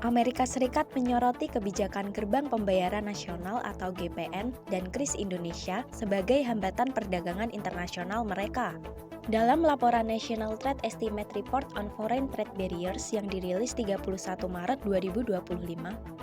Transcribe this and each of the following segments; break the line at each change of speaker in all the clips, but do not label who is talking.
Amerika Serikat menyoroti kebijakan Gerbang Pembayaran Nasional atau GPN dan KRIS Indonesia sebagai hambatan perdagangan internasional mereka. Dalam laporan National Trade Estimate Report on Foreign Trade Barriers yang dirilis 31 Maret 2025,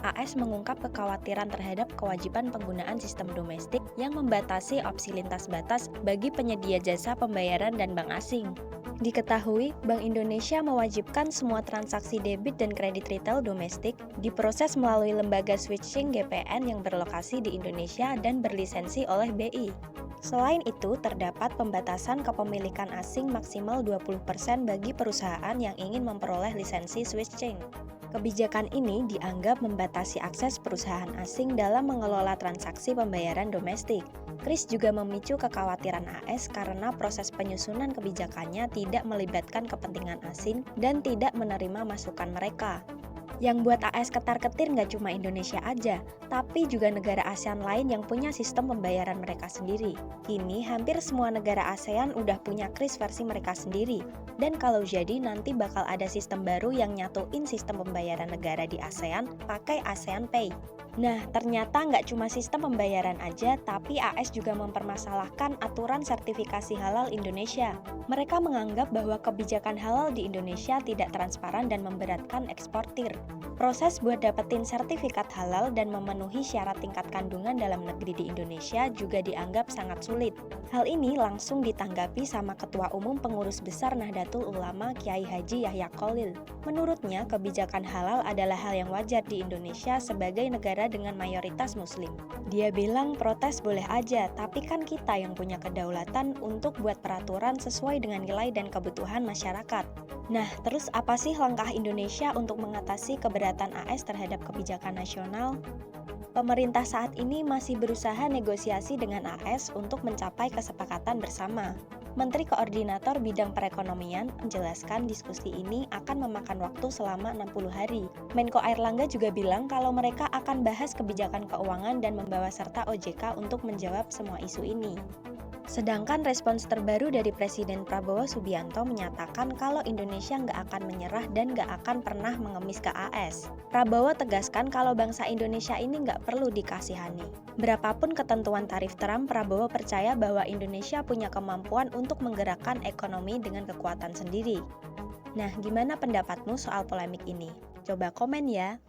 AS mengungkap kekhawatiran terhadap kewajiban penggunaan sistem domestik yang membatasi opsi lintas batas bagi penyedia jasa pembayaran dan bank asing. Diketahui, Bank Indonesia mewajibkan semua transaksi debit dan kredit retail domestik diproses melalui lembaga switching GPN yang berlokasi di Indonesia dan berlisensi oleh BI. Selain itu, terdapat pembatasan kepemilikan asing maksimal 20% bagi perusahaan yang ingin memperoleh lisensi switching. Kebijakan ini dianggap membatasi akses perusahaan asing dalam mengelola transaksi pembayaran domestik. KRIS juga memicu kekhawatiran AS karena proses penyusunan kebijakannya tidak melibatkan kepentingan asing dan tidak menerima masukan mereka. Yang buat AS ketar-ketir nggak cuma Indonesia aja, tapi juga negara ASEAN lain yang punya sistem pembayaran mereka sendiri. Kini hampir semua negara ASEAN udah punya KRIS versi mereka sendiri. Dan kalau jadi nanti bakal ada sistem baru yang nyatuin sistem pembayaran negara di ASEAN pakai ASEAN Pay. Nah, ternyata nggak cuma sistem pembayaran aja, tapi AS juga mempermasalahkan aturan sertifikasi halal Indonesia. Mereka menganggap bahwa kebijakan halal di Indonesia tidak transparan dan memberatkan eksportir. Proses buat dapetin sertifikat halal dan memenuhi syarat tingkat kandungan dalam negeri di Indonesia juga dianggap sangat sulit. Hal ini langsung ditanggapi sama Ketua Umum Pengurus Besar Nahdlatul Ulama Kiai Haji Yahya Kholil. Menurutnya, kebijakan halal adalah hal yang wajar di Indonesia sebagai negara dengan mayoritas Muslim. Dia bilang protes boleh aja, tapi kan kita yang punya kedaulatan untuk buat peraturan sesuai dengan nilai dan kebutuhan masyarakat. Nah, terus apa sih langkah Indonesia untuk mengatasi keberatan AS terhadap kebijakan nasional? Pemerintah saat ini masih berusaha negosiasi dengan AS untuk mencapai kesepakatan bersama. Menteri Koordinator Bidang Perekonomian menjelaskan diskusi ini akan memakan waktu selama 60 hari. Menko Airlangga juga bilang kalau mereka akan bahas kebijakan keuangan dan membawa serta OJK untuk menjawab semua isu ini. Sedangkan respons terbaru dari Presiden Prabowo Subianto menyatakan kalau Indonesia nggak akan menyerah dan nggak akan pernah mengemis ke AS. Prabowo tegaskan kalau bangsa Indonesia ini nggak perlu dikasihani. Berapapun ketentuan tarif Trump, Prabowo percaya bahwa Indonesia punya kemampuan untuk menggerakkan ekonomi dengan kekuatan sendiri. Nah, gimana pendapatmu soal polemik ini? Coba komen ya!